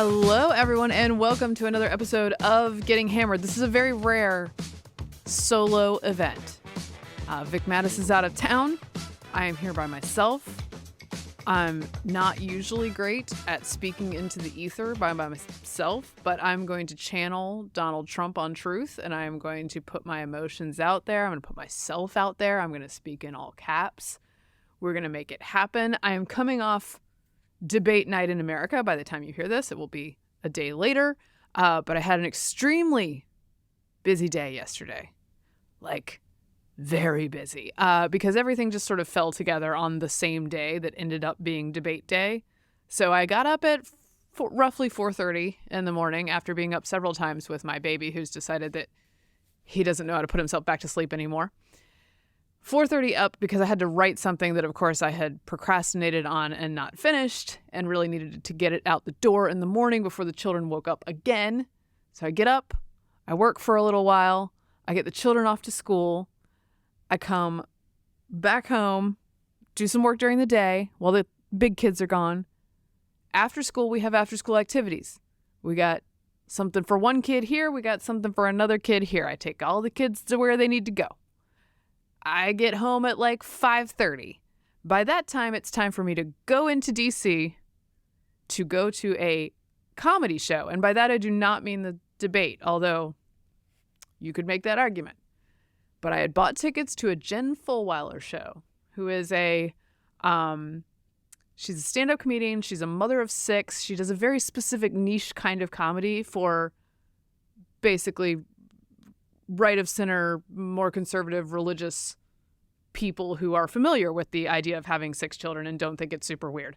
Hello, everyone, and welcome to another episode of Getting Hammered. This is a very rare solo event. Vic Matus is out of town. I am here by myself. I'm not usually great at speaking into the ether by myself, but I'm going to channel Donald Trump on truth, and I am going to put my emotions out there. I'm going to put myself out there. I'm going to speak in all caps. We're going to make it happen. I am coming off debate night in America. By the time you hear this, it will be a day later. But I had an extremely busy day yesterday. Like, very busy. Because everything just sort of fell together on the same day that ended up being debate day. So I got up at roughly 4:30 in the morning after being up several times with my baby who's decided that he doesn't know how to put himself back to sleep anymore. 4:30 up because I had to write something that, of course, I had procrastinated on and not finished and really needed to get it out the door in the morning before the children woke up again. So I get up, I work for a little while, I get the children off to school, I come back home, do some work during the day while the big kids are gone. After school, we have after-school activities. We got something for one kid here, we got something for another kid here. I take all the kids to where they need to go. I get home at like 5:30. By that time, it's time for me to go into DC to go to a comedy show. And by that, I do not mean the debate, although you could make that argument. But I had bought tickets to a Jen Fulwiler show, who is she's a stand-up comedian. She's a mother of 6. She does a very specific niche kind of comedy for basically right of center, more conservative, religious people who are familiar with the idea of having 6 children and don't think it's super weird.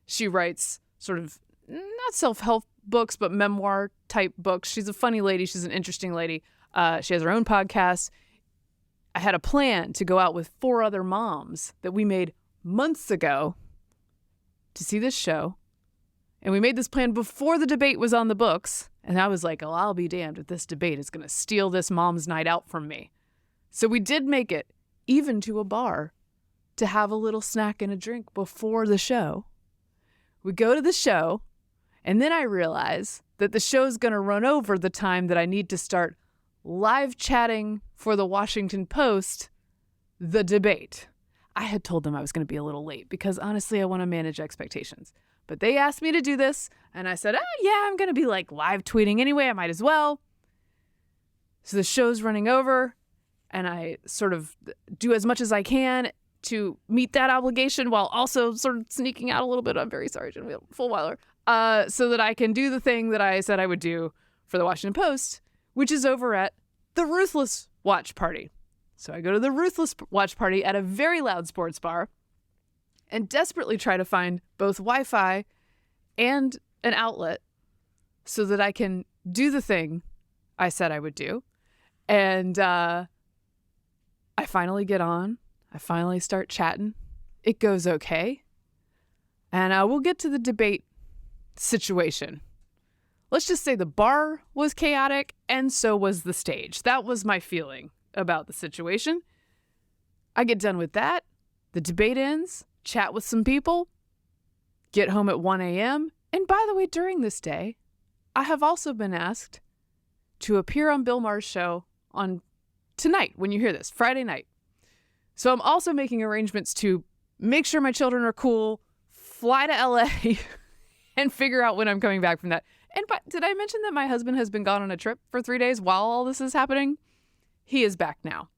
She writes sort of not self-help books, but memoir type books. She's a funny lady. She's an interesting lady. She has her own podcast. I had a plan to go out with 4 other moms that we made months ago to see this show. And we made this plan before the debate was on the books. And I was like, oh, I'll be damned if this debate is going to steal this mom's night out from me. So we did make it even to a bar to have a little snack and a drink before the show. We go to the show, and then I realize that the show's going to run over the time that I need to start live chatting for the Washington Post, the debate. I had told them I was going to be a little late because honestly, I want to manage expectations. But they asked me to do this, and I said, yeah, I'm going to be like live tweeting anyway. I might as well. So the show's running over, and I sort of do as much as I can to meet that obligation while also sort of sneaking out a little bit. I'm very sorry, Jen Fulwiler, so that I can do the thing that I said I would do for the Washington Post, which is over at the Ruthless Watch Party. So I go to the Ruthless Watch Party at a very loud sports bar and desperately try to find both Wi-Fi and an outlet so that I can do the thing I said I would do. And I finally get on. I finally start chatting. It goes okay. And we'll get to the debate situation. Let's just say the bar was chaotic and so was the stage. That was my feeling about the situation. I get done with that. The debate ends. Chat with some people, get home at 1 a.m. And by the way, during this day, I have also been asked to appear on Bill Maher's show on tonight, when you hear this, Friday night. So I'm also making arrangements to make sure my children are cool, fly to LA, and figure out when I'm coming back from that. And did I mention that my husband has been gone on a trip for 3 days while all this is happening? He is back now.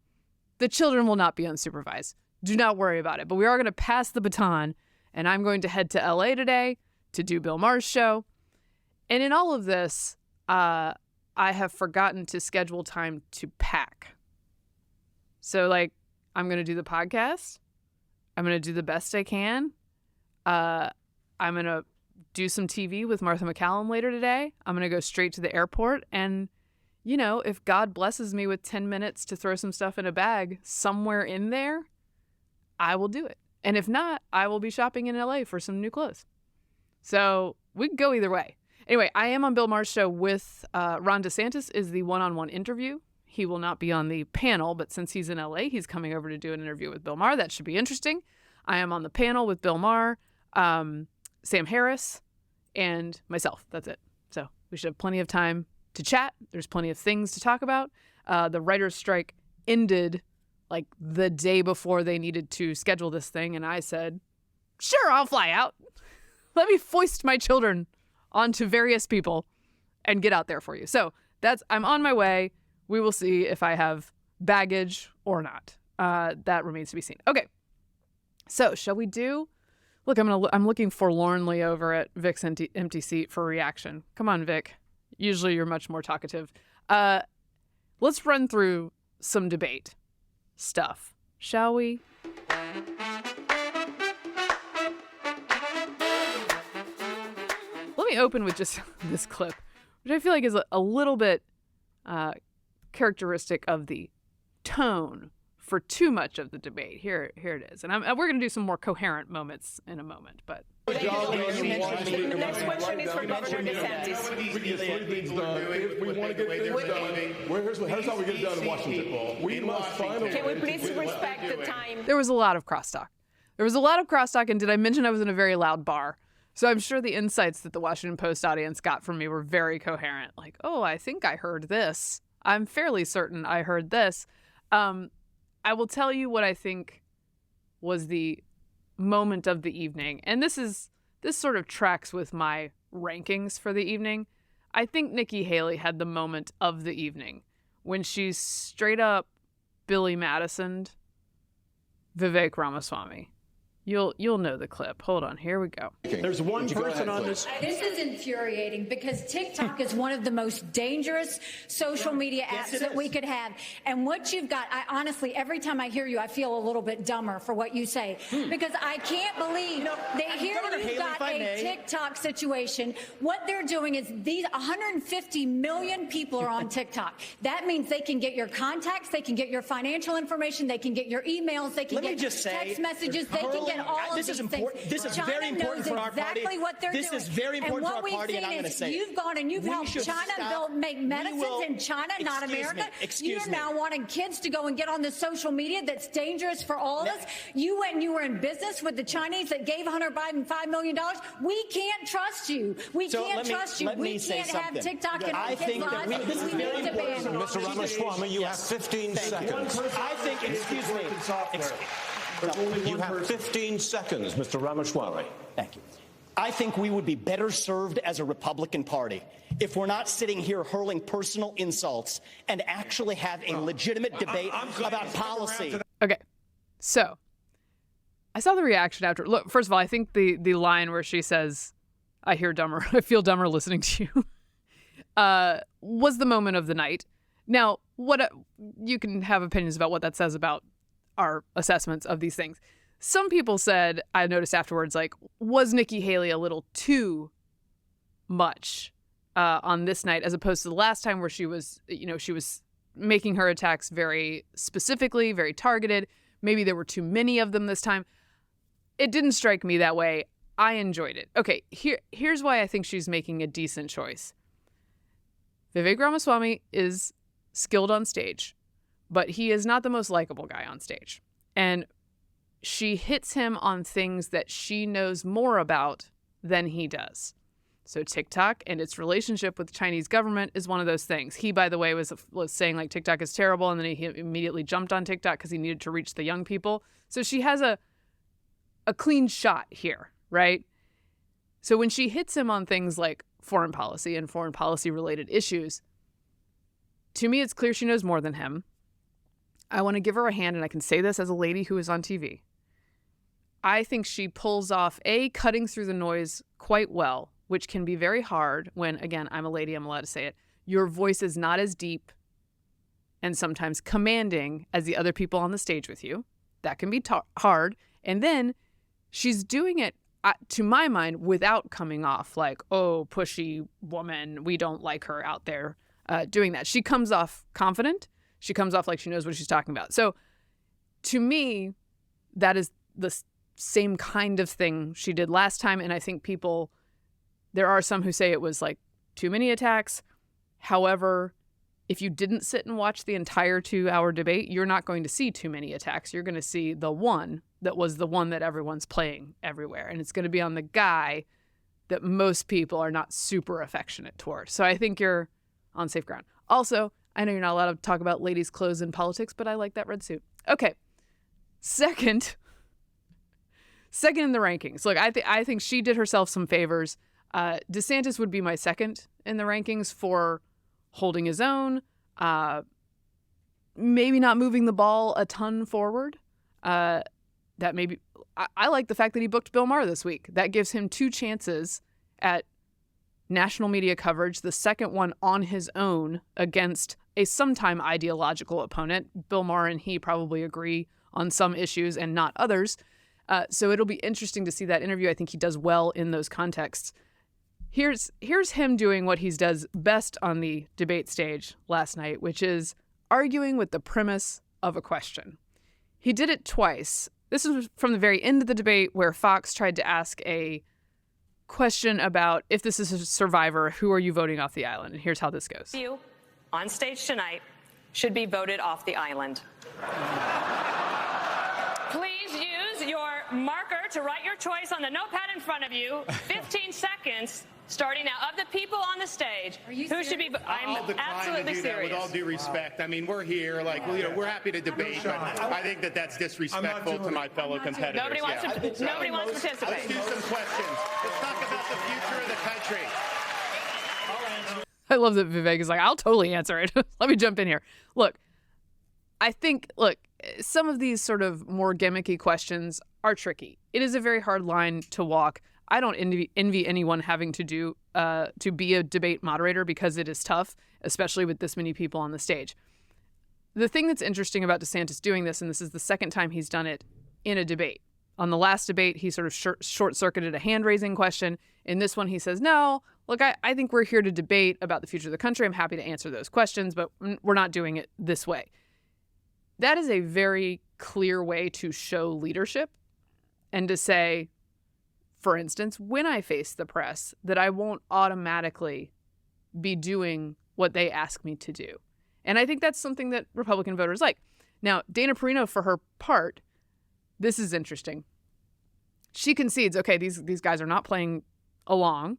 The children will not be unsupervised. Do not worry about it. But we are going to pass the baton, and I'm going to head to LA today to do Bill Maher's show. And in all of this, I have forgotten to schedule time to pack. So, I'm going to do the podcast. I'm going to do the best I can. I'm going to do some TV with Martha McCallum later today. I'm going to go straight to the airport. And, if God blesses me with 10 minutes to throw some stuff in a bag somewhere in there, I will do it. And if not, I will be shopping in LA for some new clothes. So we can go either way. Anyway, I am on Bill Maher's show with Ron DeSantis is the one-on-one interview. He will not be on the panel, but since he's in LA, he's coming over to do an interview with Bill Maher. That should be interesting. I am on the panel with Bill Maher, Sam Harris, and myself. That's it. So we should have plenty of time to chat. There's plenty of things to talk about. The writer's strike ended like the day before they needed to schedule this thing. And I said, sure, I'll fly out. Let me foist my children onto various people and get out there for you. So I'm on my way. We will see if I have baggage or not. That remains to be seen. Okay. So shall we do? Look, I'm looking forlornly over at Vic's empty seat for reaction. Come on, Vic. Usually you're much more talkative. Let's run through some debate stuff, shall we? Let me open with just this clip, which I feel like is a little bit characteristic of the tone for too much of the debate. Here it is. And we're going to do some more coherent moments in a moment, but... The next question is for Governor DeSantis. We want to get things done. Here's how we get it done in Washington. We must find a way. Can we please respect the time? There was a lot of crosstalk. And did I mention I was in a very loud bar? So I'm sure the insights that the Washington Post audience got from me were very coherent. Like, oh, I think I heard this. I'm fairly certain I heard this. I will tell you what I think was the moment of the evening. And this sort of tracks with my rankings for the evening. I think Nikki Haley had the moment of the evening when she's straight up Billy Madison'd Vivek Ramaswamy. You'll know the clip. Hold on, here we go. There's one person on this. This is infuriating because TikTok is one of the most dangerous social media apps that we could have. And what you've got, I honestly, every time I hear you, I feel a little bit dumber for what you say. Because I can't believe that here you've got a TikTok situation. What they're doing is these 150 million people are on TikTok. That means they can get your contacts, they can get your financial information, they can get your emails, they can get text messages, they can get all of this these is important. things. This is China very important for our party. Exactly what they're doing. This is very important for our party, and I'm going to say you've gone and you've helped China make medicines in China, not America. You're now wanting kids to go and get on the social media that's dangerous for all of us. You went and you were in business with the Chinese that gave Hunter Biden $5 million. We can't trust you. We can't trust you. We can't have TikTok in our kids' lives. We need to ban it. Mr. Ramaswamy, you have 15 seconds. I think, excuse me. You have 15 seconds, Mr. Ramaswamy. Thank you. I think we would be better served as a Republican Party if we're not sitting here hurling personal insults and actually have a legitimate debate about policy. Okay, so I saw the reaction after. Look, first of all, I think the line where she says, I feel dumber listening to you, was the moment of the night. Now, you can have opinions about what that says about our assessments of these things. Some people said, I noticed afterwards, like, was Nikki Haley a little too much on this night as opposed to the last time where she was making her attacks very specifically, very targeted. Maybe there were too many of them this time. It didn't strike me that way. I enjoyed it. Okay, here's why I think she's making a decent choice. Vivek Ramaswamy is skilled on stage, but he is not the most likable guy on stage. And she hits him on things that she knows more about than he does. So TikTok and its relationship with the Chinese government is one of those things. He, by the way, was saying like TikTok is terrible, and then he immediately jumped on TikTok because he needed to reach the young people. So she has a clean shot here, right? So when she hits him on things like foreign policy and foreign policy related issues, to me, it's clear she knows more than him. I want to give her a hand, and I can say this as a lady who is on TV. I think she pulls off cutting through the noise quite well, which can be very hard when, again, I'm a lady, I'm allowed to say it. Your voice is not as deep and sometimes commanding as the other people on the stage with you. That can be hard. And then she's doing it, to my mind, without coming off like, oh, pushy woman, we don't like her out there doing that. She comes off confident. She comes off like she knows what she's talking about. So to me, that is the same kind of thing she did last time. And I think there are some who say it was like too many attacks. However, if you didn't sit and watch the entire 2-hour debate, you're not going to see too many attacks. You're going to see the one that was the one that everyone's playing everywhere. And it's going to be on the guy that most people are not super affectionate toward. So I think you're on safe ground. Also, I know you're not allowed to talk about ladies' clothes in politics, but I like that red suit. Okay. Second in the rankings. Look, I think she did herself some favors. DeSantis would be my second in the rankings for holding his own, maybe not moving the ball a ton forward. I like the fact that he booked Bill Maher this week. That gives him 2 chances at national media coverage, the second one on his own against a sometime ideological opponent. Bill Maher and he probably agree on some issues and not others. So it'll be interesting to see that interview. I think he does well in those contexts. Here's him doing what he does best on the debate stage last night, which is arguing with the premise of a question. He did it twice. This is from the very end of the debate where Fox tried to ask a question about if this is a survivor, who are you voting off the island? And here's how this goes. You, on stage tonight, should be voted off the island. Please use your marker to write your choice on the notepad in front of you. 15 seconds, starting now. Of the people on the stage, who should be? I'm absolutely serious. With all due respect, I mean, we're here, like, we're happy to debate, but I think that's disrespectful to my fellow competitors. Nobody wants to participate. Let's do some questions. Let's talk about the future of the country. I love that Vivek is like, I'll totally answer it. Let me jump in here. Look, some of these sort of more gimmicky questions are tricky. It is a very hard line to walk. I don't envy anyone having to be a debate moderator because it is tough, especially with this many people on the stage. The thing that's interesting about DeSantis doing this, and this is the second time he's done it in a debate. On the last debate, he sort of short-circuited a hand-raising question. In this one, he says, no, look, I think we're here to debate about the future of the country. I'm happy to answer those questions, but we're not doing it this way. That is a very clear way to show leadership and to say, for instance, when I face the press, that I won't automatically be doing what they ask me to do. And I think that's something that Republican voters like. Now, Dana Perino, for her part, this is interesting. She concedes, okay, these guys are not playing along.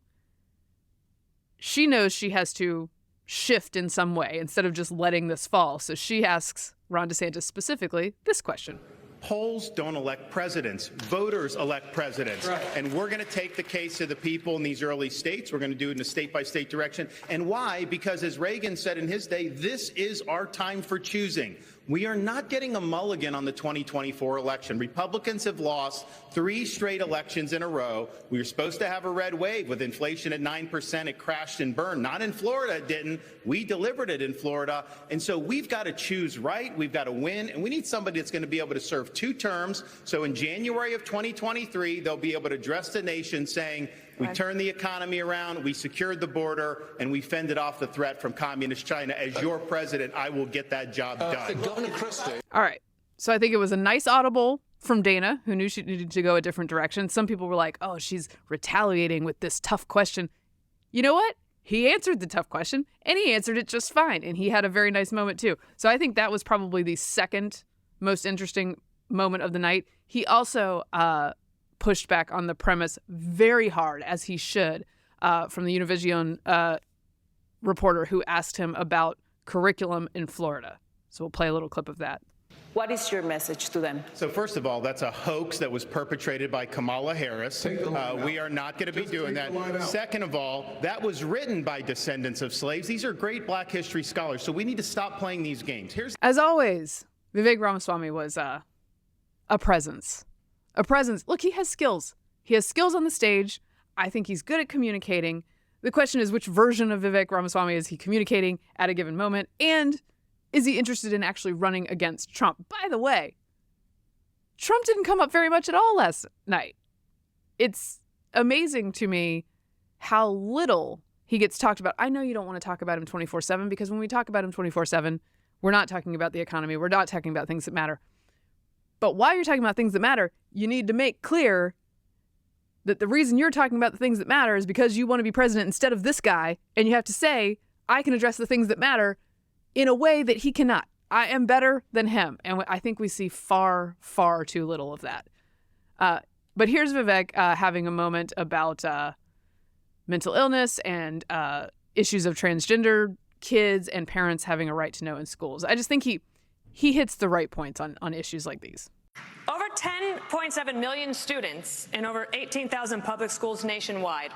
She knows she has to shift in some way instead of just letting this fall. So she asks Ron DeSantis specifically this question. Polls don't elect presidents. Voters elect presidents. Right. And we're going to take the case to the people in these early states. We're going to do it in a state-by-state direction. And why? Because as Reagan said in his day, this is our time for choosing. We are not getting a mulligan on the 2024 election. Republicans have lost 3 straight elections in a row. We were supposed to have a red wave with inflation at 9%. It crashed and burned. Not in Florida, it didn't. We delivered it in Florida. And so we've got to choose right. We've got to win. And we need somebody that's going to be able to serve 2 terms. So in January of 2023, they'll be able to address the nation saying, we turned the economy around, we secured the border, and we fended off the threat from communist China. As your president, I will get that job done. Governor Christie. All right. So I think it was a nice audible from Dana, who knew she needed to go a different direction. Some people were like, oh, she's retaliating with this tough question. You know what? He answered the tough question, and he answered it just fine. And he had a very nice moment, too. So I think that was probably the second most interesting moment of the night. He also pushed back on the premise very hard, as he should, from the Univision reporter who asked him about curriculum in Florida. So we'll play a little clip of that. What is your message to them? So first of all, that's a hoax that was perpetrated by Kamala Harris. We are not going to be doing that. Second of all, that was written by descendants of slaves. These are great Black history scholars. So we need to stop playing these games. As always, Vivek Ramaswamy was a presence. A presence. Look, he has skills. He has skills on the stage. I think he's good at communicating. The question is, which version of Vivek Ramaswamy is he communicating at a given moment? And is he interested in actually running against Trump? By the way, Trump didn't come up very much at all last night. It's amazing to me how little he gets talked about. I know you don't want to talk about him 24/7 because when we talk about him 24/7, we're not talking about the economy. We're not talking about things that matter. But while you're talking about things that matter, you need to make clear that the reason you're talking about the things that matter is because you want to be president instead of this guy. And you have to say, I can address the things that matter in a way that he cannot. I am better than him. And I think we see far, far too little of that. But here's Vivek having a moment about mental illness and issues of transgender kids and parents having a right to know in schools. I just think he hits the right points on issues like these. Over 10.7 million students in over 18,000 public schools nationwide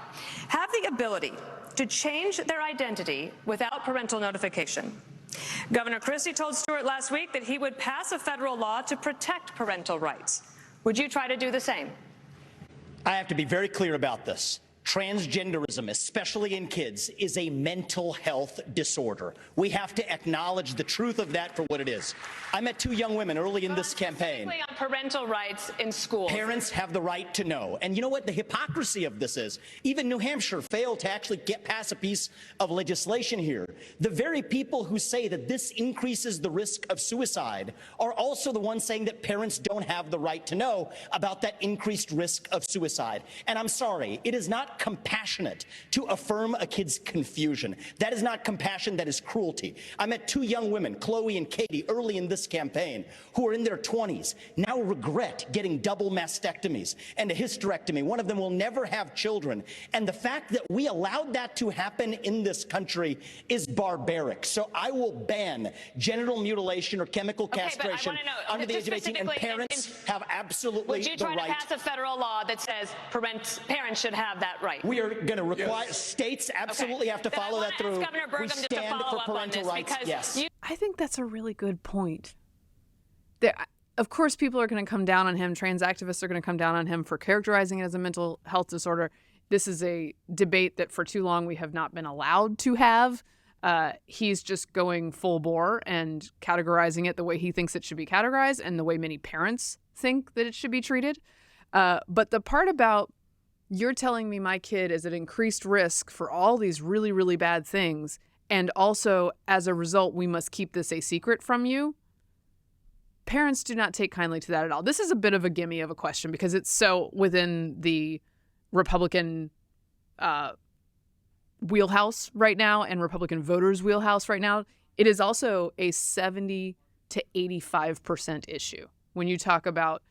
have the ability to change their identity without parental notification. Governor Christie told Stewart last week that he would pass a federal law to protect parental rights. Would you try to do the same? I have to be very clear about this. Transgenderism, especially in kids, is a mental health disorder. We have to acknowledge the truth of that for what it is. I met two young women early in this campaign. Specifically on parental rights in schools. Parents have the right to know. And you know what the hypocrisy of this is? Even New Hampshire failed to actually get past a piece of legislation here. The very people who say that this increases the risk of suicide are also the ones saying that parents don't have the right to know about that increased risk of suicide. And I'm sorry, it is not compassionate to affirm a kid's confusion. That is not compassion, that is cruelty. I met two young women, Chloe and Katie, early in this campaign, who are in their 20s, now regret getting double mastectomies and a hysterectomy. One of them will never have children. And the fact that we allowed that to happen in this country is barbaric. So I will ban genital mutilation or chemical castration under the age of 18, and parents have absolutely the right. Would you try to pass a federal law that says parents should have that right? We are going to require states absolutely have to follow that through. We stand for parental rights. Yes. I think that's a really good point. Of course, people are going to come down on him. Trans activists are going to come down on him for characterizing it as a mental health disorder. This is a debate that for too long we have not been allowed to have. He's just going full bore and categorizing it the way he thinks it should be categorized and the way many parents think that it should be treated. But the part about you're telling me my kid is at increased risk for all these really, really bad things, and also as a result, we must keep this a secret from you. Parents do not take kindly to that at all. This is a bit of a gimme of a question because it's so within the Republican wheelhouse right now and Republican voters' wheelhouse right now. It is also a 70 to 85% issue when you talk about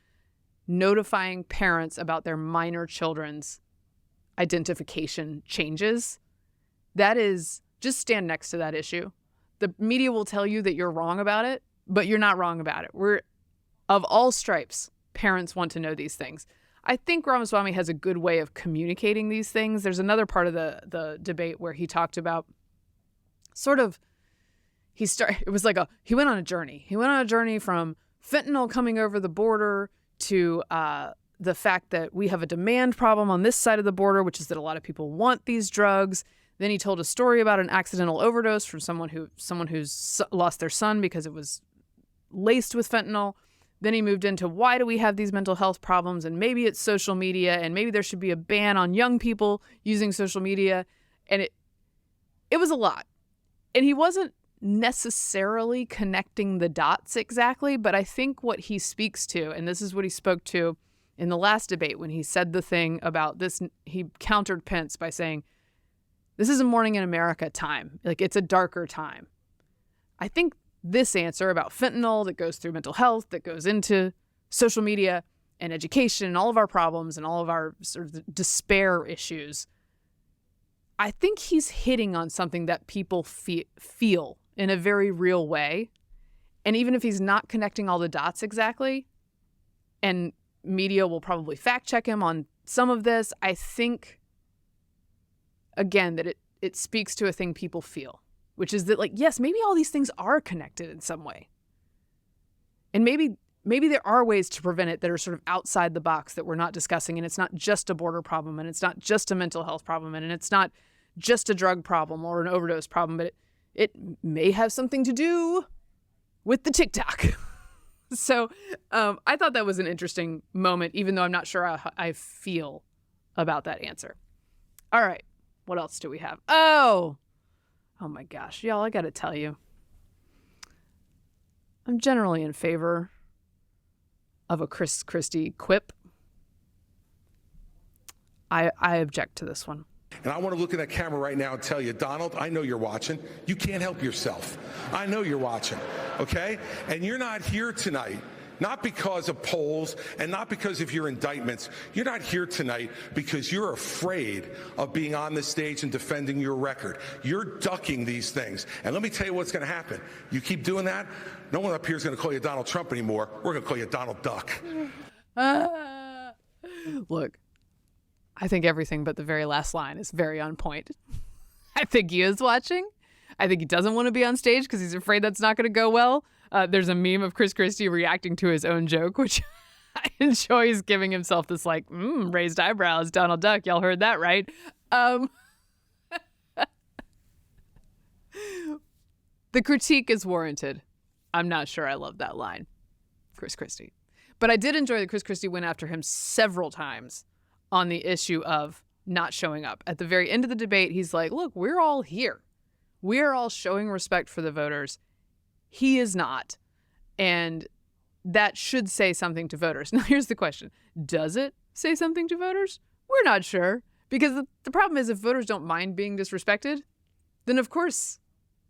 notifying parents about their minor children's identification changes. That is, just stand next to that issue. The media will tell you that you're wrong about it, but you're not wrong about it. We're, of all stripes, parents want to know these things. I think Ramaswamy has a good way of communicating these things. There's another part of the debate where he talked about it was like he went on a journey. He went on a journey from fentanyl coming over the border to the fact that we have a demand problem on this side of the border, which is that a lot of people want these drugs. Then he told a story about an accidental overdose from someone who's lost their son because it was laced with fentanyl. Then he moved into why do we have these mental health problems, and maybe it's social media, and maybe there should be a ban on young people using social media. And it was a lot. And he wasn't necessarily connecting the dots exactly, but I think what he speaks to, and this is what he spoke to in the last debate when he said the thing about this, he countered Pence by saying, this is a Morning in America time. Like, it's a darker time. I think this answer about fentanyl that goes through mental health, that goes into social media and education and all of our problems and all of our sort of despair issues, I think he's hitting on something that people feel in a very real way. And even if he's not connecting all the dots exactly, and media will probably fact check him on some of this, I think, again, that it speaks to a thing people feel, which is that, like, yes, maybe all these things are connected in some way. And maybe there are ways to prevent it that are sort of outside the box that we're not discussing. And it's not just a border problem, and it's not just a mental health problem, and it's not just a drug problem or an overdose problem, but it may have something to do with the TikTok. So I thought that was an interesting moment, even though I'm not sure how I feel about that answer. All right. What else do we have? Oh my gosh, y'all, I got to tell you, I'm generally in favor of a Chris Christie quip. I object to this one. And I want to look at that camera right now and tell you, Donald, I know you're watching. You can't help yourself. I know you're watching, okay? And you're not here tonight not because of polls and not because of your indictments. You're not here tonight because you're afraid of being on the stage and defending your record. You're ducking these things. And let me tell you what's going to happen. You keep doing that, no one up here is going to call you Donald Trump anymore. We're going to call you Donald Duck. Look, I think everything but the very last line is very on point. I think he is watching. I think he doesn't want to be on stage because he's afraid that's not going to go well. There's a meme of Chris Christie reacting to his own joke, which I enjoy. He's giving himself this like, raised eyebrows, Donald Duck. Y'all heard that, right? The critique is warranted. I'm not sure I love that line, Chris Christie. But I did enjoy that Chris Christie went after him several times on the issue of not showing up. At the very end of the debate, he's like, look, we're all here. We're all showing respect for the voters. He is not. And that should say something to voters. Now, here's the question. Does it say something to voters? We're not sure. Because the problem is if voters don't mind being disrespected, then of course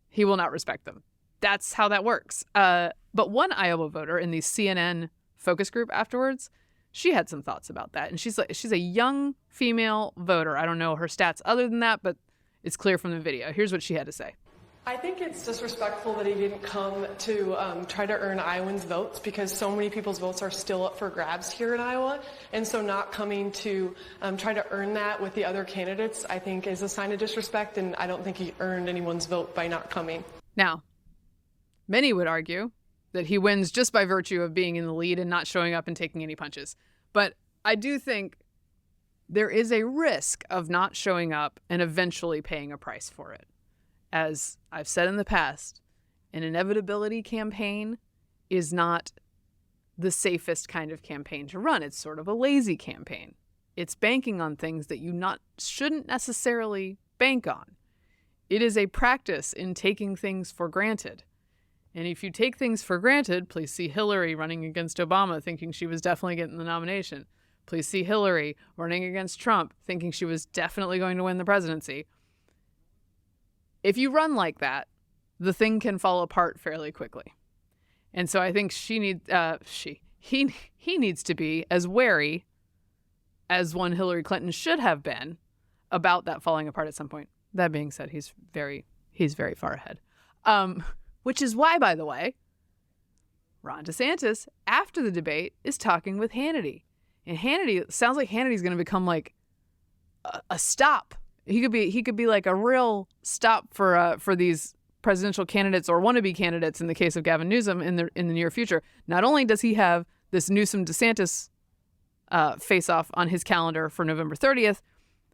he will not respect them. That's how that works. But one Iowa voter in the CNN focus group afterwards, she had some thoughts about that. And she's a young female voter. I don't know her stats other than that, but it's clear from the video. Here's what she had to say. I think it's disrespectful that he didn't come to try to earn Iowans' votes because so many people's votes are still up for grabs here in Iowa. And so not coming to try to earn that with the other candidates, I think is a sign of disrespect. And I don't think he earned anyone's vote by not coming. Now, many would argue that he wins just by virtue of being in the lead and not showing up and taking any punches. But I do think there is a risk of not showing up and eventually paying a price for it. As I've said in the past, an inevitability campaign is not the safest kind of campaign to run. It's sort of a lazy campaign. It's banking on things that you shouldn't necessarily bank on. It is a practice in taking things for granted. And if you take things for granted, please see Hillary running against Obama thinking she was definitely getting the nomination. Please see Hillary running against Trump thinking she was definitely going to win the presidency. If you run like that, the thing can fall apart fairly quickly. And so I think he needs to be as wary as one Hillary Clinton should have been about that falling apart at some point. That being said, he's very far ahead. Which is why, by the way, Ron DeSantis, after the debate, is talking with Hannity. And Hannity, sounds like Hannity's going to become like a stop. He could be like a real stop for these presidential candidates or wannabe candidates in the case of Gavin Newsom in the near future. Not only does he have this Newsom-DeSantis face-off on his calendar for November 30th,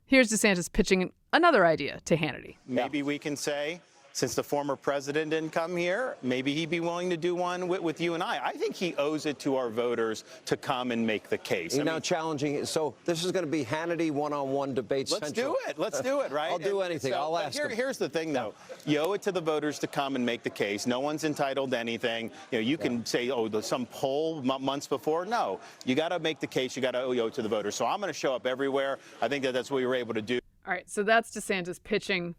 here's DeSantis pitching another idea to Hannity. Maybe we can say, since the former president didn't come here, maybe he'd be willing to do one with you and I. I think he owes it to our voters to come and make the case. You're now challenging it. So this is going to be Hannity one-on-one debate central. Let's do it, right? I'll do anything. I'll ask him. Here's the thing, though. You owe it to the voters to come and make the case. No one's entitled to anything. You can say, some poll months before. No, you got to make the case. You got to owe it to the voters. So I'm going to show up everywhere. I think that's what we were able to do. All right, so that's DeSantis pitching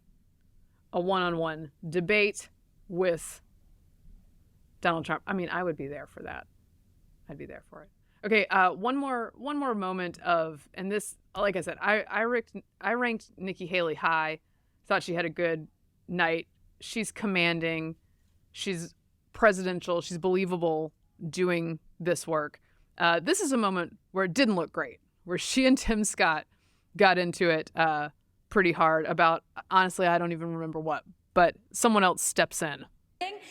a one-on-one debate with Donald Trump. I mean, I would be there for that. I'd be there for it. Okay, one more moment of, and this, like I said, I ranked Nikki Haley high. Thought she had a good night. She's commanding. She's presidential. She's believable doing this work. This is a moment where it didn't look great, where she and Tim Scott got into it pretty hard about, honestly, I don't even remember what, but someone else steps in.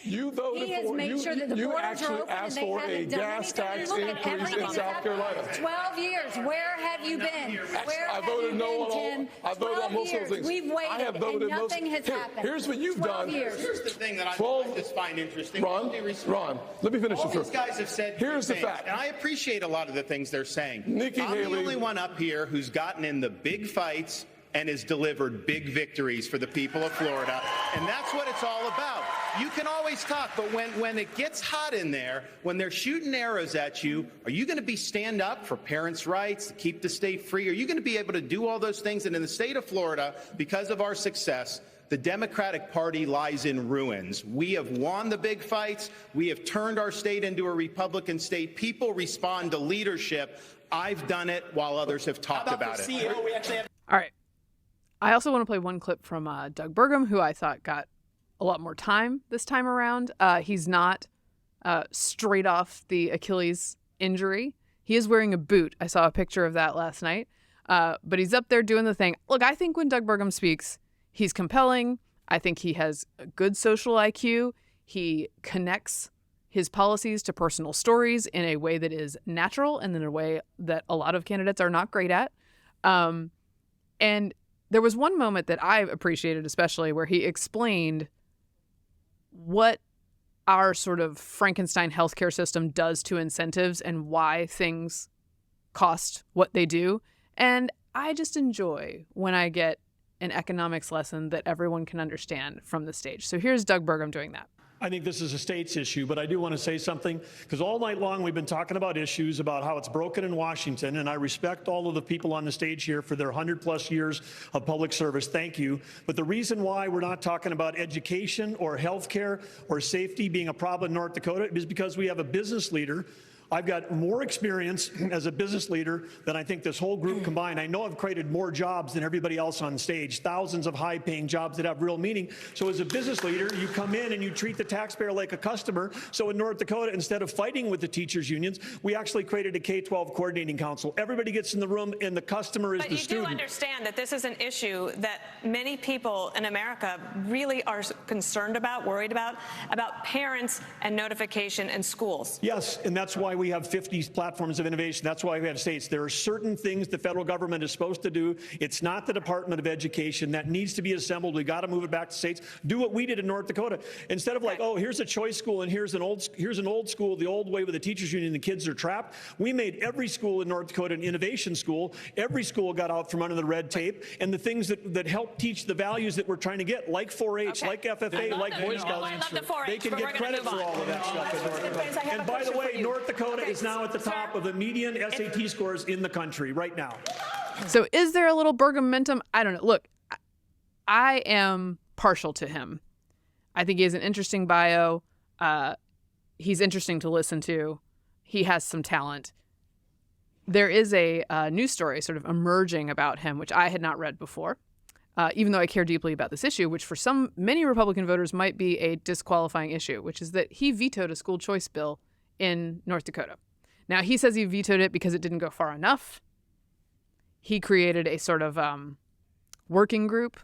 You voted He has for made sure that the you borders are actually open asked and they for a haven't done gas anything. tax Look at increase everything in South Carolina. 12 years. Where have you been? Where I have voted you no been, on all. Tim? I voted on 12 most of years. those things. We've waited, I have voted and nothing has Here, happened. here's what you've 12 done. years. Here's the thing that I 12 just find interesting. Ron, let me finish All this these first. guys have said Here's the things, fact. and I appreciate a lot of the things they're saying. Nikki I'm Haley. the only one up here who's gotten in the big fights and has delivered big victories for the people of Florida, and that's what it's all about. You can always talk, but when it gets hot in there, when they're shooting arrows at you, are you going to be stand up for parents' rights, to keep the state free? Are you going to be able to do all those things? And in the state of Florida, because of our success, The Democratic Party lies in ruins. We have won the big fights. We have turned our state into a Republican state. People respond to leadership. I've done it while others have talked about it. CEO, we actually have All right. I also want to play one clip from Doug Burgum, who I thought got a lot more time this time around. He's not straight off the Achilles injury. He is wearing a boot. I saw a picture of that last night. But he's up there doing the thing. Look, I think when Doug Burgum speaks, he's compelling. I think he has a good social IQ. He connects his policies to personal stories in a way that is natural and in a way that a lot of candidates are not great at. And there was one moment that I appreciated especially where he explained what our sort of Frankenstein healthcare system does to incentives and why things cost what they do. And I just enjoy when I get an economics lesson that everyone can understand from the stage. So here's Doug Burgum doing that. I think this is a state's issue, but I do want to say something because all night long we've been talking about issues about how it's broken in Washington, and I respect all of the people on the stage here for their 100+ years of public service. Thank you. But the reason why we're not talking about education or health care or safety being a problem in North Dakota is because we have a business leader. I've got more experience as a business leader than I think this whole group combined. I know I've created more jobs than everybody else on stage, thousands of high-paying jobs that have real meaning. So as a business leader, you come in and you treat the taxpayer like a customer. So in North Dakota, instead of fighting with the teachers' unions, we actually created a K-12 coordinating council. Everybody gets in the room and the customer is the student. But you do understand that this is an issue that many people in America really are concerned about, worried about parents and notification in schools. Yes, and that's why we have 50 platforms of innovation. That's why we have states. There are certain things the federal government is supposed to do. It's not the Department of Education. That needs to be assembled. We got to move it back to states. Do what we did in North Dakota. Instead of like, oh, here's a choice school and here's an old school, the old way with the teachers union, the kids are trapped. We made every school in North Dakota an innovation school. Every school got out from under the red tape, and the things that help teach the values that we're trying to get, like 4-H, like FFA, like Boy Scouts, they can get credit for all of that stuff in North Dakota. And by the way, North Dakota is now at the top of the median SAT scores in the country right now. So is there a little Burgum-mentum? I don't know. Look, I am partial to him. I think he has an interesting bio. He's interesting to listen to. He has some talent. There is a news story sort of emerging about him, which I had not read before, even though I care deeply about this issue, which for many Republican voters might be a disqualifying issue, which is that he vetoed a school choice bill in North Dakota. Now, he says he vetoed it because it didn't go far enough. He created a sort of working group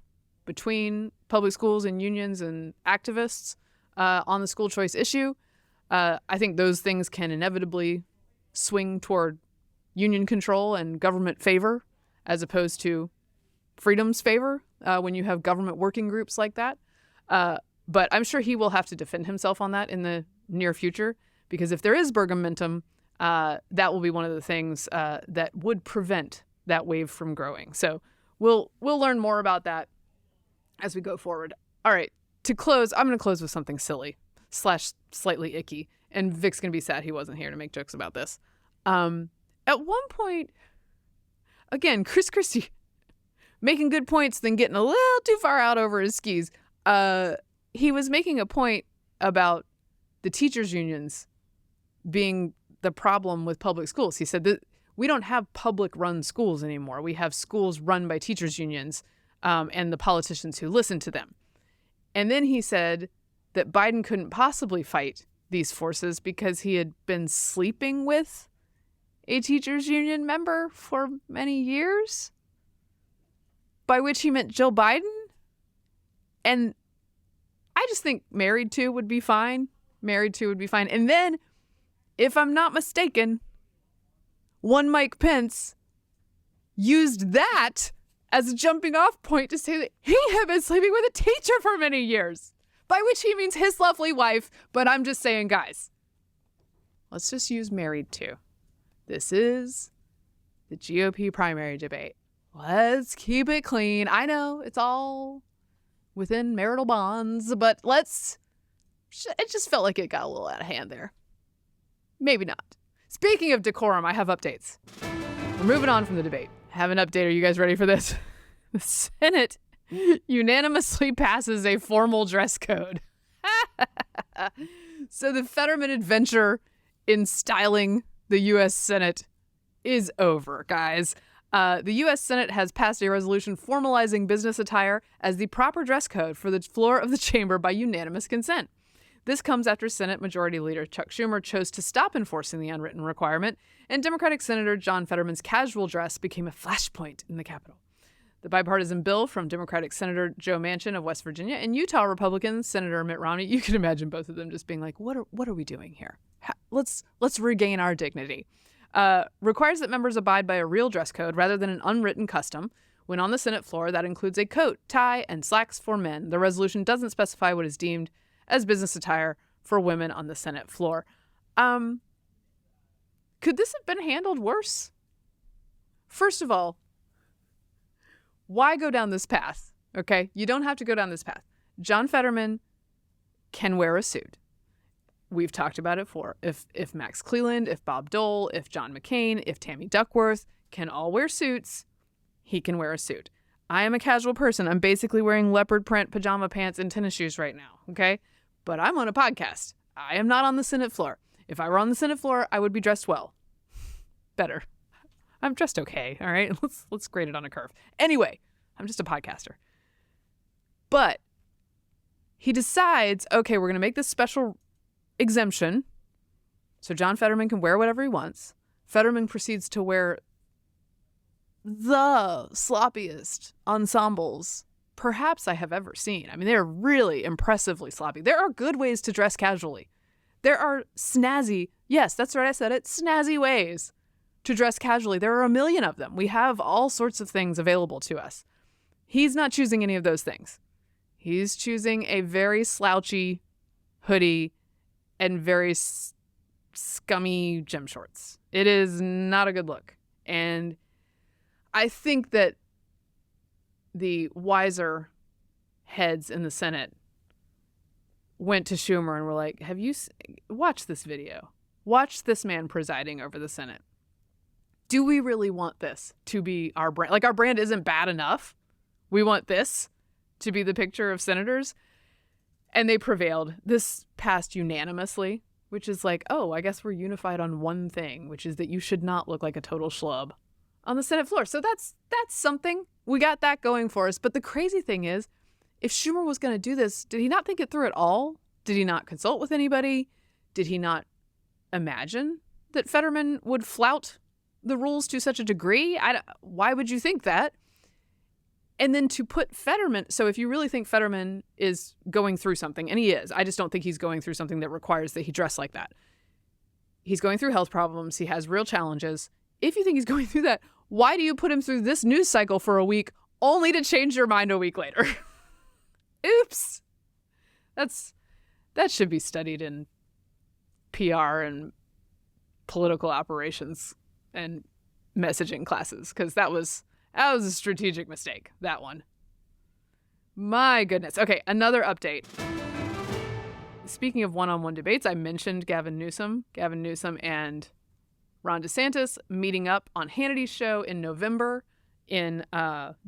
between public schools and unions and activists on the school choice issue. I think those things can inevitably swing toward union control and government favor as opposed to freedom's favor when you have government working groups like that. But I'm sure he will have to defend himself on that in the near future, because if there is Burgum-mentum, that will be one of the things that would prevent that wave from growing. So we'll learn more about that as we go forward. All right, to close, I'm going to close with something silly / slightly icky. And Vic's going to be sad he wasn't here to make jokes about this. At one point, again, Chris Christie making good points, then getting a little too far out over his skis. He was making a point about the teachers' unions being the problem with public schools. He said that we don't have public-run schools anymore. We have schools run by teachers' unions and the politicians who listen to them. And then he said that Biden couldn't possibly fight these forces because he had been sleeping with a teachers' union member for many years, by which he meant Joe Biden. And I just think married to would be fine. Married to would be fine. And then, if I'm not mistaken, one Mike Pence used that as a jumping off point to say that he had been sleeping with a teacher for many years, by which he means his lovely wife. But I'm just saying, guys, let's just use married to. This is the GOP primary debate. Let's keep it clean. I know it's all within marital bonds, but it just felt like it got a little out of hand there. Maybe not. Speaking of decorum, I have updates. We're moving on from the debate. I have an update. Are you guys ready for this? The Senate unanimously passes a formal dress code. So the Fetterman adventure in styling the U.S. Senate is over, guys. The U.S. Senate has passed a resolution formalizing business attire as the proper dress code for the floor of the chamber by unanimous consent. This comes after Senate Majority Leader Chuck Schumer chose to stop enforcing the unwritten requirement, and Democratic Senator John Fetterman's casual dress became a flashpoint in the Capitol. The bipartisan bill from Democratic Senator Joe Manchin of West Virginia and Utah Republican Senator Mitt Romney, you can imagine both of them just being like, what are we doing here? Let's regain our dignity. Requires that members abide by a real dress code rather than an unwritten custom. When on the Senate floor, that includes a coat, tie, and slacks for men. The resolution doesn't specify what is deemed as business attire for women on the Senate floor. Could this have been handled worse? First of all, why go down this path? Okay, you don't have to go down this path. John Fetterman can wear a suit. We've talked about it before. If Max Cleland, if Bob Dole, if John McCain, if Tammy Duckworth can all wear suits, he can wear a suit. I am a casual person. I'm basically wearing leopard print pajama pants and tennis shoes right now, okay? But I'm on a podcast. I am not on the Senate floor. If I were on the Senate floor, I would be dressed well. Better. I'm dressed okay, all right? Let's grade it on a curve. Anyway, I'm just a podcaster. But he decides, okay, we're going to make this special exemption so John Fetterman can wear whatever he wants. Fetterman proceeds to wear the sloppiest ensembles perhaps I have ever seen. I mean, they're really impressively sloppy. There are good ways to dress casually. There are snazzy, yes, that's right, I said it, snazzy ways to dress casually. There are a million of them. We have all sorts of things available to us. He's not choosing any of those things. He's choosing a very slouchy hoodie and very scummy gym shorts. It is not a good look. And I think that the wiser heads in the Senate went to Schumer and were like, have you watched this video? Watch this man presiding over the Senate. Do we really want this to be our brand? Like, our brand isn't bad enough. We want this to be the picture of senators. And they prevailed. This passed unanimously, which is like, oh, I guess we're unified on one thing, which is that you should not look like a total schlub on the Senate floor. So that's something. We got that going for us. But the crazy thing is, if Schumer was going to do this, did he not think it through at all? Did he not consult with anybody? Did he not imagine that Fetterman would flout the rules to such a degree? Why would you think that? And then to put Fetterman, so if you really think Fetterman is going through something, and he is, I just don't think he's going through something that requires that he dress like that. He's going through health problems. He has real challenges. If you think he's going through that, why do you put him through this news cycle for a week only to change your mind a week later? Oops. That should be studied in PR and political operations and messaging classes, because that was a strategic mistake, that one. My goodness. Okay, another update. Speaking of one-on-one debates, I mentioned Gavin Newsom and Ron DeSantis meeting up on Hannity's show in November in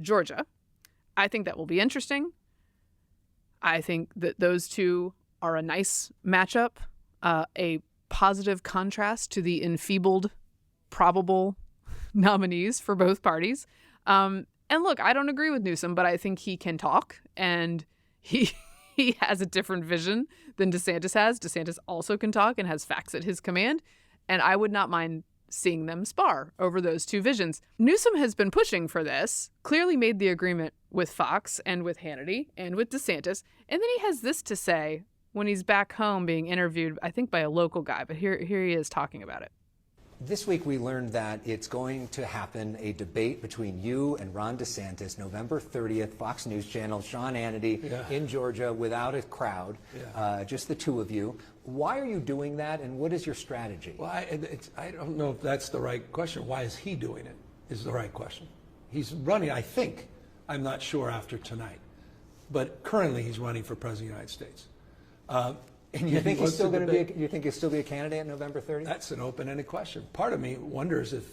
Georgia. I think that will be interesting. I think that those two are a nice matchup, a positive contrast to the enfeebled, probable nominees for both parties. And look, I don't agree with Newsom, but I think he can talk, and he has a different vision than DeSantis has. DeSantis also can talk and has facts at his command, and I would not mind seeing them spar over those two visions. Newsom has been pushing for this, clearly made the agreement with Fox and with Hannity and with DeSantis, and then he has this to say when he's back home being interviewed, I think by a local guy, but here he is talking about it. This week we learned that it's going to happen, a debate between you and Ron DeSantis, November 30th, Fox News Channel, Sean Hannity in Georgia without a crowd, just the two of you. Why are you doing that, and what is your strategy? Well, I don't know if that's the right question. Why is he doing it is the right question. He's running, I think, I'm not sure after tonight, but currently he's running for President of the United States. And you think he's still going to be? You think he'll still be a candidate November 30th? That's an open-ended question. Part of me wonders if,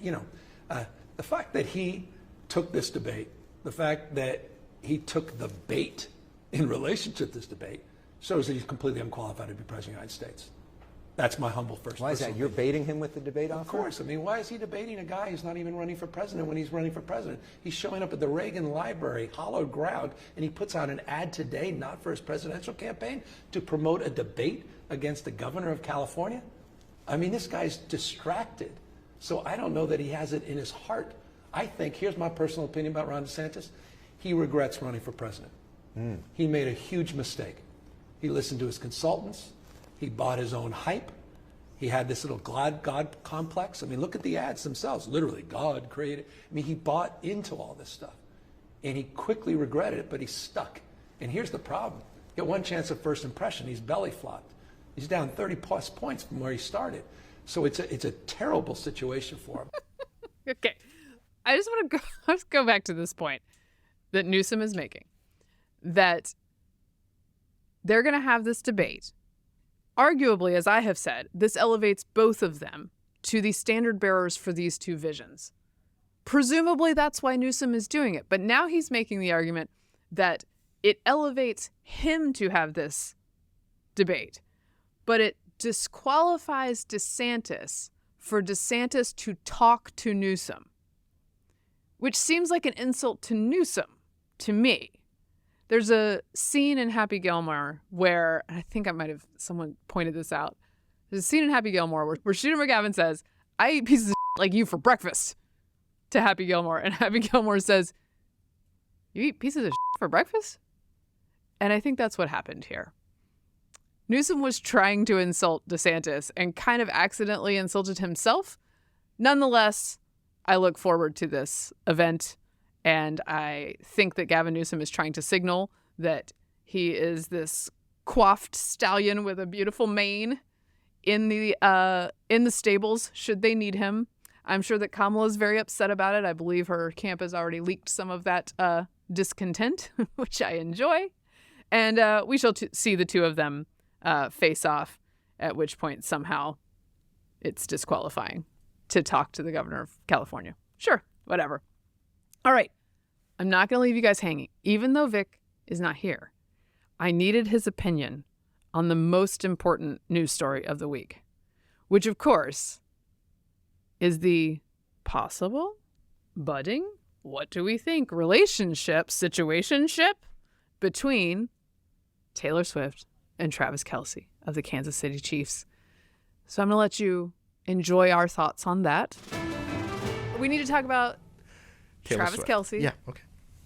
the fact that he took this debate, the fact that he took the bait in relation to this debate shows that he's completely unqualified to be president of the United States. That's my humble first. Why is that? You're baiting him with the debate offer? Of course. I mean, why is he debating a guy who's not even running for president when he's running for president? He's showing up at the Reagan Library, hallowed ground, and he puts out an ad today, not for his presidential campaign, to promote a debate against the governor of California. I mean, this guy's distracted. So I don't know that he has it in his heart. I think, here's my personal opinion about Ron DeSantis, he regrets running for president. He made a huge mistake. He listened to his consultants. He bought his own hype. He had this little God complex. I mean, look at the ads themselves. Literally, God created. I mean, he bought into all this stuff. And he quickly regretted it, but he's stuck. And here's the problem. He got one chance at first impression. He's belly flopped. He's down 30-plus points from where he started. So it's a terrible situation for him. Okay. I just want to let's go back to this point that Newsom is making, that they're going to have this debate. Arguably, as I have said, this elevates both of them to the standard bearers for these two visions. Presumably, that's why Newsom is doing it. But now he's making the argument that it elevates him to have this debate, but it disqualifies DeSantis for DeSantis to talk to Newsom, which seems like an insult to Newsom to me. There's a scene in Happy Gilmore where, I think someone pointed this out. There's a scene in Happy Gilmore where Shooter McGavin says, I eat pieces of shit like you for breakfast to Happy Gilmore. And Happy Gilmore says, you eat pieces of shit for breakfast? And I think that's what happened here. Newsom was trying to insult DeSantis and kind of accidentally insulted himself. Nonetheless, I look forward to this event. And I think that Gavin Newsom is trying to signal that he is this coiffed stallion with a beautiful mane in the stables should they need him. I'm sure that Kamala is very upset about it. I believe her camp has already leaked some of that discontent, which I enjoy. And we shall see the two of them face off, at which point somehow it's disqualifying to talk to the governor of California. Sure, whatever. All right, I'm not going to leave you guys hanging. Even though Vic is not here, I needed his opinion on the most important news story of the week, which, of course, is the budding, what do we think, situationship between Taylor Swift and Travis Kelce of the Kansas City Chiefs. So I'm going to let you enjoy our thoughts on that. We need to talk about Travis Kelce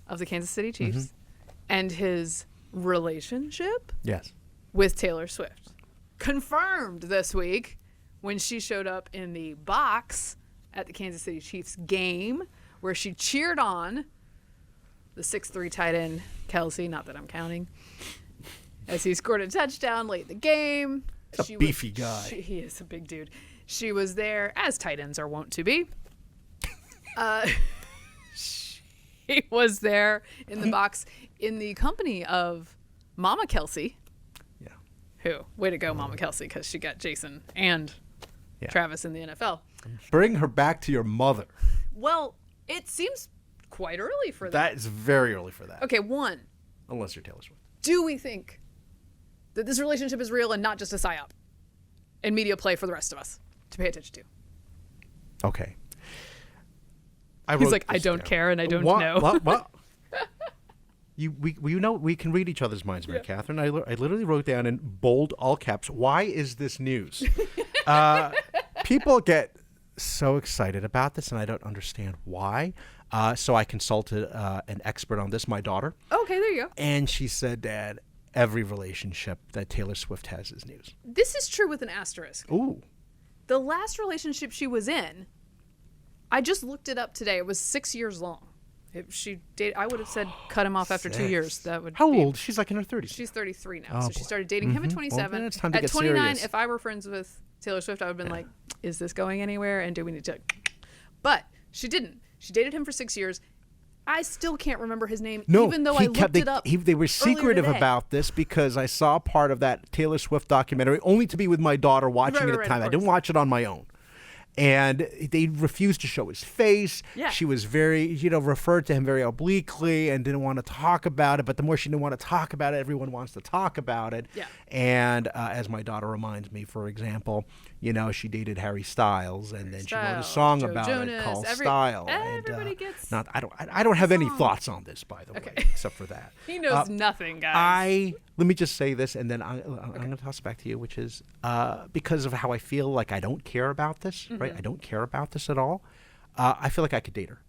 of the Kansas City Chiefs and his relationship with Taylor Swift. Confirmed this week when she showed up in the box at the Kansas City Chiefs game where she cheered on the 6'3" tight end Kelce, not that I'm counting, as he scored a touchdown late in the game. Beefy guy. He is a big dude. She was there, as tight ends are wont to be. She was there in the box in the company of Mama Kelce. Yeah. Who? Way to go, Mama Kelce, because she got Jason and Travis in the NFL. Bring her back to your mother. Well, it seems quite early for that. That is very early for that. Okay, one. Unless you're Taylor Swift. Do we think that this relationship is real and not just a psyop and media play for the rest of us to pay attention to? Okay. He's like, I don't care and I don't know. What? We can read each other's minds, Mary Katharine. I literally wrote down in bold, all caps, why is this news? People get so excited about this, and I don't understand why. So I consulted an expert on this, my daughter. Okay, there you go. And she said, Dad, every relationship that Taylor Swift has is news. This is true with an asterisk. Ooh. The last relationship she was in, I just looked it up today. It was 6 years long. I would have said cut him off after 2 years. That would. How old? She's like in her 30s. She's 33 now. So she started dating him at 27. Well, it's time to at get 29, serious. if I were friends with Taylor Swift, I would have been like, is this going anywhere? And do we need to? But she didn't. She dated him for 6 years. I still can't remember his name, even though I looked it up. They were secretive about this because I saw part of that Taylor Swift documentary only to be with my daughter watching it at the time. I didn't watch it on my own. And they refused to show his face. Yeah. She was very, referred to him very obliquely and didn't want to talk about it. But the more she didn't want to talk about it, everyone wants to talk about it. Yeah. And as my daughter reminds me, for example, she dated Harry Styles, and then she wrote a song Joe about Jonas, it called every- Style. everybody gets I don't have any song. thoughts on this, by the way, Okay. except for that. He knows nothing, guys. Let me just say this, and then I'm going to toss it back to you, which is because of how I feel like I don't care about this, right? I don't care about this at all. I feel like I could date her.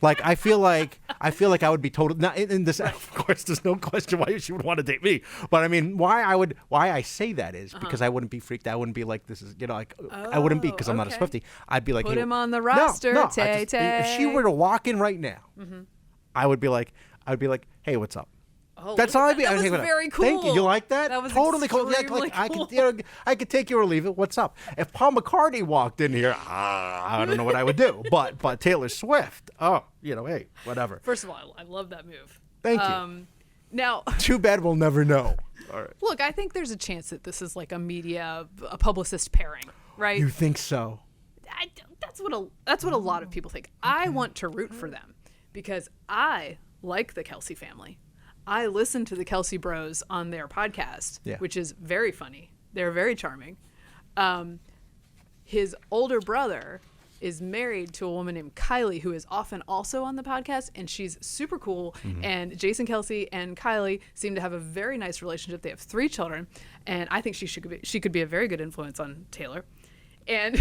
Like I feel like I would be total. Now, in this, of course, there's no question why she would want to date me. But I mean, why I say that is because I wouldn't be freaked. I wouldn't be like, this is, I wouldn't be, because I'm not a Swiftie. I'd be like, Put hey, him on the roster, no, Tay Tay. if she were to walk in right now, I would be like, hey, what's up? Oh, That's all I'd be. that was I'd be like, very Thank you. cool. You like that? That was totally cool. Yeah, extremely I cool. could, I could take you or leave it. What's up? If Paul McCartney walked in here, I don't know what I would do. But Taylor Swift, hey, whatever. First of all, I love that move. Thank you. Now, Too bad we'll never know. All right. look, I think there's a chance that this is like a publicist pairing, right? You think so? That's what a lot of people think. I want to root for them because I like the Kelsey family. I listen to the Kelsey Bros on their podcast, which is very funny. They're very charming. His older brother is married to a woman named Kylie, who is often also on the podcast, and she's super cool. And Jason Kelsey and Kylie seem to have a very nice relationship. They have 3 children, and I think she could be a very good influence on Taylor. And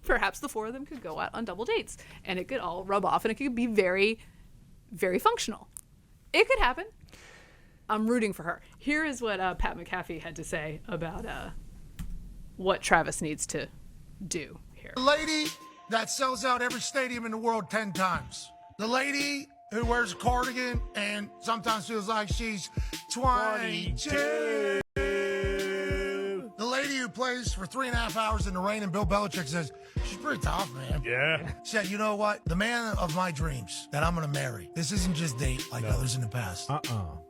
perhaps the 4 of them could go out on double dates, and it could all rub off, and it could be very, very functional. It could happen. I'm rooting for her. Here is what Pat McAfee had to say about what Travis needs to do here. The lady that sells out every stadium in the world 10 times. The lady who wears a cardigan and sometimes feels like she's 22. The lady who plays for 3.5 hours in the rain and Bill Belichick says, she's pretty tough, man. Yeah. She said, you know what? The man of my dreams that I'm going to marry, this isn't just date like others in the past,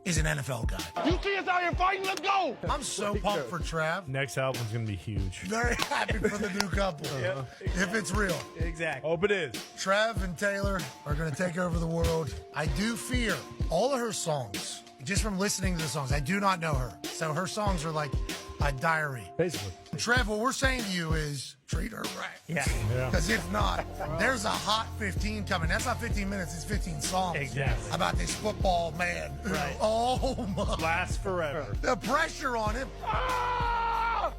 is an NFL guy. You see us out here fighting? Let's go. I'm so pumped for Trav. Next album's going to be huge. Very happy for the new couple. If it's real. Exactly. Hope it is. Trav and Taylor are going to take over the world. I do fear all of her songs, just from listening to the songs, I do not know her. So her songs are like a diary. Basically. Trev, what we're saying to you is treat her right. Yeah. Because if not, there's a hot 15 coming. That's not 15 minutes, it's 15 songs. Exactly. About this football man. Right. Oh, my. Lasts forever. The pressure on him.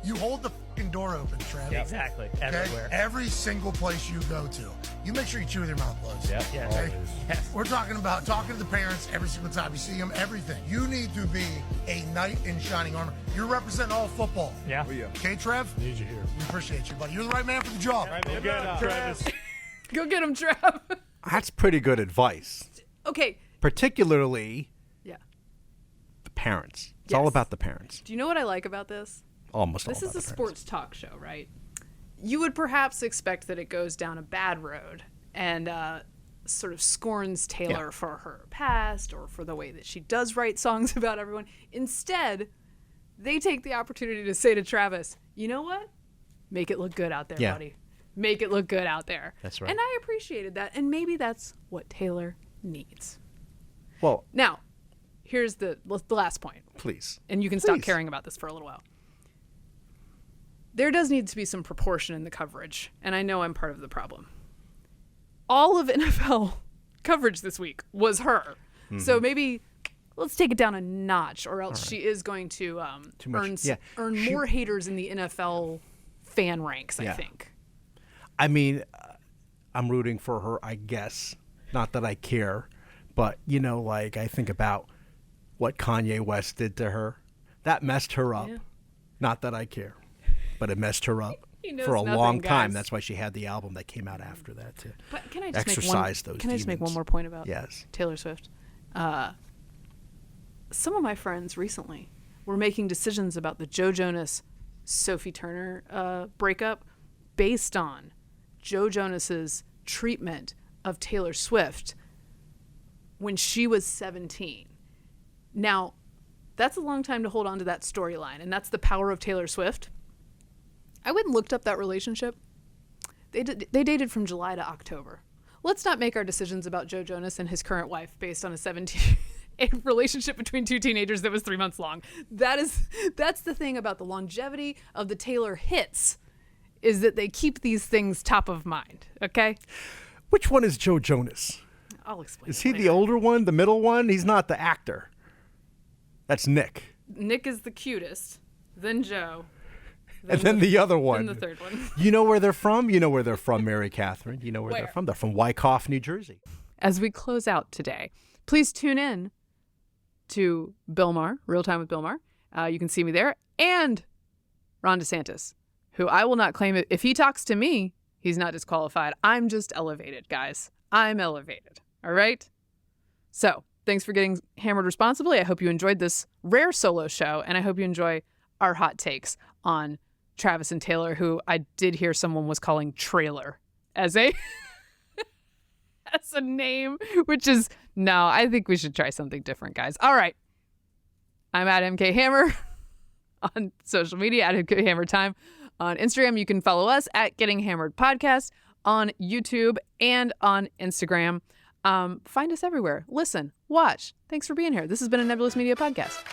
You hold the fucking door open, Trev. Yep. Exactly. Everywhere. Every single place you go to, you make sure you chew with your mouth closed. Yep. Yeah. Okay? Yes. We're talking about talking to the parents every single time you see them, everything. You need to be a knight in shining armor. You're representing all football. Yeah. Okay, Trev? Need you here. We appreciate you, buddy. You're the right man for the job. Right, man. Get him, Travis. Go get him, Trav. That's pretty good advice. Okay. Particularly Yeah. the parents. It's all Yes. about the parents. Do you know what I like about this? Almost all This about is a the parents. sports talk show, right? You would perhaps expect that it goes down a bad road and sort of scorns Taylor for her past or for the way that she does write songs about everyone. Instead, they take the opportunity to say to Travis, you know what? Make it look good out there, buddy. Make it look good out there. That's right. And I appreciated that. And maybe that's what Taylor needs. Well, Now, here's the last point. please. And you can stop caring about this for a little while. There does need to be some proportion in the coverage, and I know I'm part of the problem. All of NFL coverage this week was her. So maybe let's take it down a notch, or else she is going to earn more haters in the NFL fan ranks, I think. I mean, I'm rooting for her, I guess. Not that I care, but, like I think about what Kanye West did to her. That messed her up. Yeah. Not that I care, but it messed her up He knows for a nothing, long time. guys. That's why she had the album that came out after that to But can I just exercise those Can I just make one demons. more point about Yes. Taylor Swift? Some of my friends recently were making decisions about the Joe Jonas Sophie Turner breakup based on Joe Jonas's treatment of Taylor Swift when she was 17. Now, that's a long time to hold on to that storyline, and that's the power of Taylor Swift. I went and looked up that relationship. They dated from July to October. Let's not make our decisions about Joe Jonas and his current wife based on a relationship between two teenagers that was 3 months long. That's the thing about the longevity of the Taylor hits, is that they keep these things top of mind, okay? Which one is Joe Jonas? I'll explain. Is he the older one, the middle one? He's not the actor. That's Nick. Nick is the cutest, then Joe. And then the other one. Then the third one. You know where they're from? You know where they're from, Mary Katharine. You know where they're Where? from? They're from Wyckoff, New Jersey. As we close out today, please tune in to Bill Maher, Real Time with Bill Maher. You can see me there. And Ron DeSantis, who I will not claim it. If he talks to me, he's not disqualified. I'm just elevated, guys. I'm elevated. All right? So thanks for getting hammered responsibly. I hope you enjoyed this rare solo show, and I hope you enjoy our hot takes on Travis and Taylor, who I did hear someone was calling Trailer as a as a name, which is, no, I think we should try something different, guys. All right. I'm at MK Hammer on social media, at MK Hammer Time. On Instagram, you can follow us at Getting Hammered Podcast, on YouTube and on Instagram. Find us everywhere. Listen, watch. Thanks for being here. This has been a Nebulous Media Podcast.